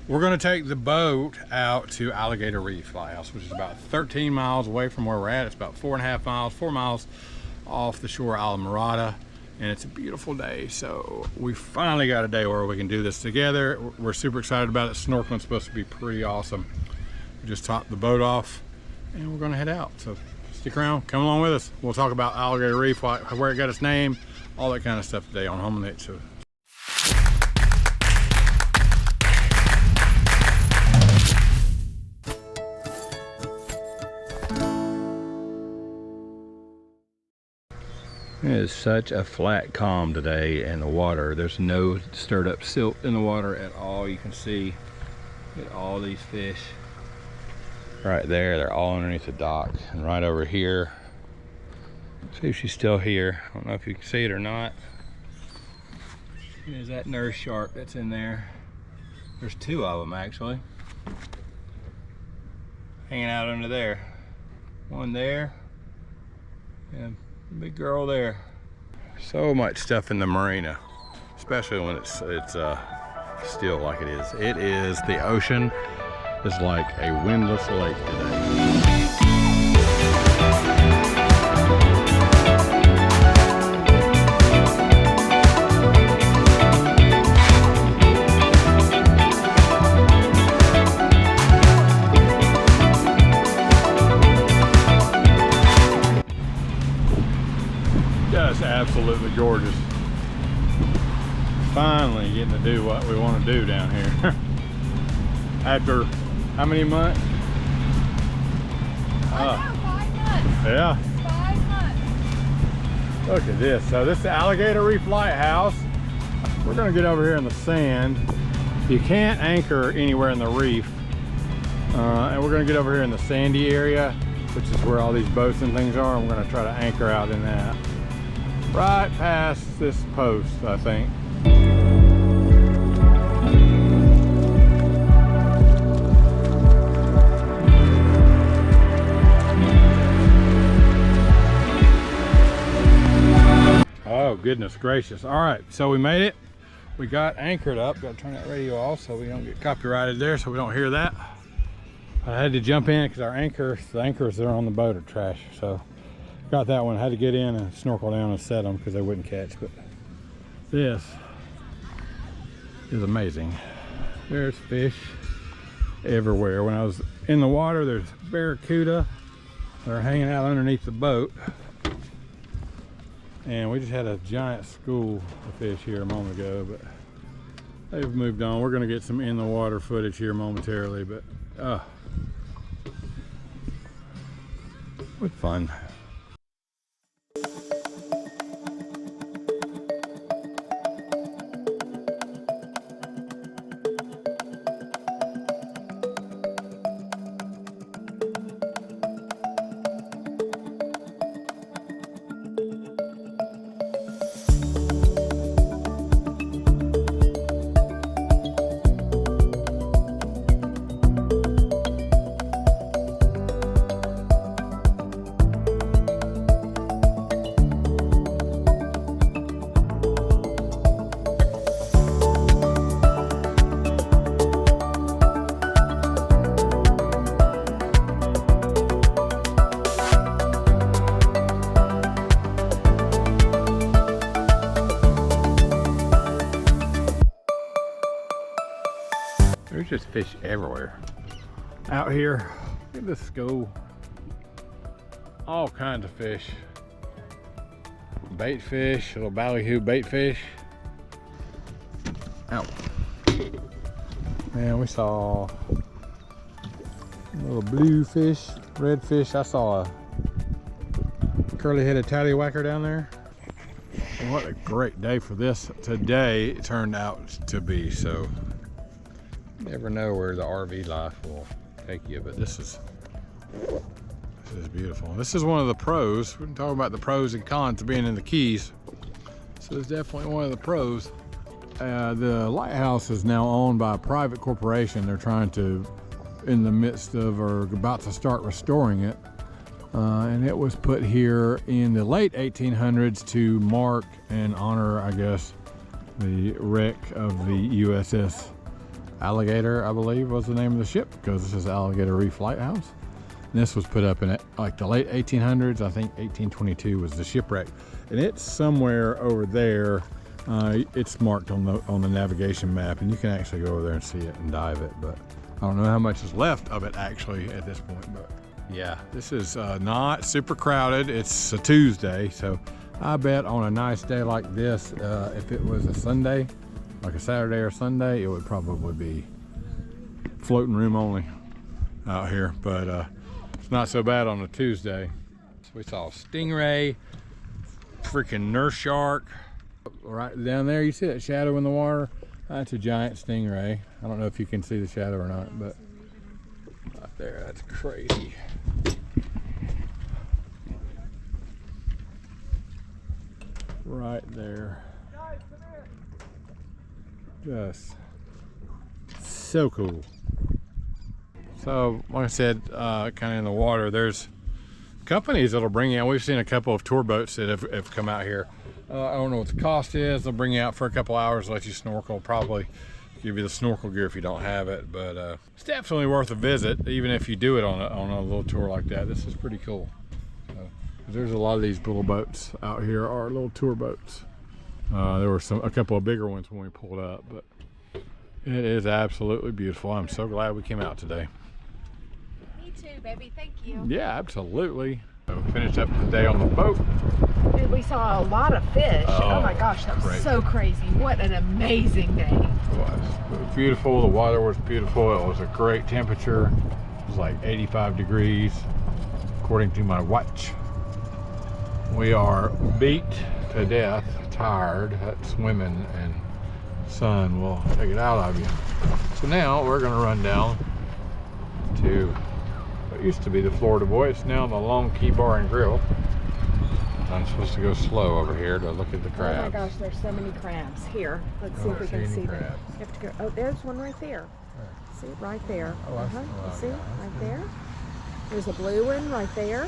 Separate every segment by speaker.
Speaker 1: We're gonna take the boat out to Alligator Reef Lighthouse, which is about 13 miles away from where we're at. It's about 4.5 miles, 4 miles off the shore of Islamorada, and it's a beautiful day. So we finally got a day where we can do this together. We're super excited about it. Snorkeling's supposed to be pretty awesome. We just topped the boat off and we're gonna head out. So stick around, come along with us. We'll talk about Alligator Reef, where it got its name, all that kind of stuff today on Home On The Hitch. So it is such a flat calm today in the water. There's no stirred up silt in the water at all. You can see all these fish right there. They're all underneath the dock. And right over here, see if she's still here. I don't know if you can see it or not. There's that nurse shark that's in there. There's 2 of them actually, hanging out under there. One there, and big girl there. So much stuff in the marina, especially when it's still like it is. It is, the ocean is like a windless lake today. Just absolutely gorgeous. Finally getting to do what we want to do down here. After how many months?
Speaker 2: I know, 5 months.
Speaker 1: Yeah.
Speaker 2: 5 months.
Speaker 1: Look at this. So this is the Alligator Reef Lighthouse. We're gonna get over here in the sand. You can't anchor anywhere in the reef. And we're gonna get over here in the sandy area, which is where all these boats and things are. And we're gonna try to anchor out in that. Right past this post, I think. Oh, goodness gracious. All right, so we made it. We got anchored up. Got to turn that radio off so we don't get copyrighted there, so we don't hear that. I had to jump in because the anchors that are on the boat are trash. So got that one. Had to get in and snorkel down and set them because they wouldn't catch. But this is amazing. There's fish everywhere. When I was in the water, there's barracuda. They're hanging out underneath the boat. And we just had a giant school of fish here a moment ago, but they've moved on. We're gonna get some in the water footage here momentarily, but what fun. There's just fish everywhere out here. Look at this school. All kinds of fish. Bait fish, little ballyhoo bait fish. Ow. Man, we saw little blue fish, red fish. I saw a curly-headed tallywhacker down there. And what a great day for this today it turned out to be. So never know where the RV life will take you, but this is beautiful. This is one of the pros. We're talking about the pros and cons of being in the Keys. So it's definitely one of the pros. The lighthouse is now owned by a private corporation. They're trying to, in the midst of, or about to start restoring it. And it was put here in the late 1800s to mark and honor, I guess, the wreck of the USS Alligator, I believe, was the name of the ship, because this is Alligator Reef Lighthouse. And this was put up in like the late 1800s. I think 1822 was the shipwreck, and it's somewhere over there. It's marked on the navigation map, and you can actually go over there and see it and dive it. But I don't know how much is left of it actually at this point. But yeah, this is not super crowded. It's a Tuesday, so I bet on a nice day like this, if it was a Sunday, like a Saturday or Sunday, it would probably be floating room only out here. But it's not so bad on a Tuesday. So we saw a stingray, freaking nurse shark. Right down there, you see that shadow in the water? That's a giant stingray. I don't know if you can see the shadow or not, but right there, that's crazy. Right there. Just so cool. So, like I said, kind of in the water, there's companies that'll bring you out. We've seen a couple of tour boats that have come out here. I don't know what the cost is. They'll bring you out for a couple hours, let you snorkel, probably give you the snorkel gear if you don't have it. But it's definitely worth a visit, even if you do it on a little tour like that. This is pretty cool. There's a lot of these little boats out here, are little tour boats. There were a couple of bigger ones when we pulled up, but it is absolutely beautiful. I'm so glad we came out today.
Speaker 2: Me too, baby. Thank you.
Speaker 1: Yeah, absolutely. So finished up the day on the boat.
Speaker 2: Dude, we saw a lot of fish. Oh my gosh, that was
Speaker 1: crazy.
Speaker 2: so crazy. What an amazing day.
Speaker 1: It was beautiful. The water was beautiful. It was a great temperature. It was like 85 degrees, according to my watch. We are beat to death, tired. That swimming and sun will take it out of you. So now we're going to run down to what used to be the Florida Boy. It's now the Long Key Bar and Grill. I'm supposed to go slow over here to look at the crabs.
Speaker 2: Oh my gosh, there's so many crabs. Here, let's see if we can see them. You have to go. Oh, there's one right there. See it right there. You see it right there? There's a blue one right there.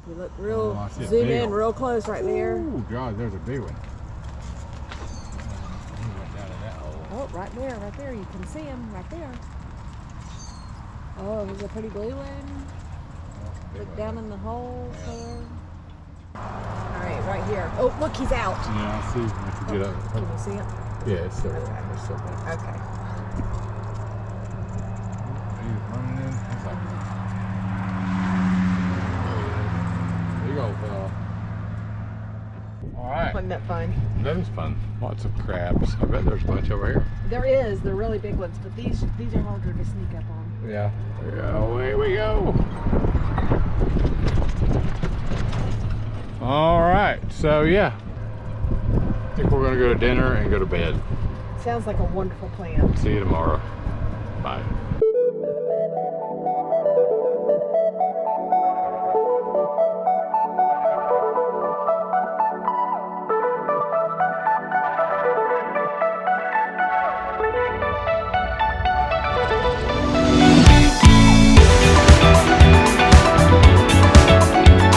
Speaker 2: You look real, zoom in real close right there.
Speaker 1: Oh God, there's a big one.
Speaker 2: Oh, right there, you can see him right there. Oh, there's a pretty blue one. Look down in the holes there. All right, right here. Oh, look, he's out.
Speaker 1: Yeah, I see. If you get up.
Speaker 2: Can you see him?
Speaker 1: Yeah, it's still
Speaker 2: Okay.
Speaker 1: there. It's still there.
Speaker 2: Okay.
Speaker 1: He's running in. He's like, big old fella. All right.
Speaker 2: Wasn't that fun?
Speaker 1: That was fun. Lots of crabs. I bet there's a bunch over here.
Speaker 2: There is. They're really big ones, but these are harder to sneak up on.
Speaker 1: Yeah. Away we go. All right. So yeah, I think we're gonna go to dinner and go to bed.
Speaker 2: Sounds like a wonderful plan.
Speaker 1: See you tomorrow. Bye.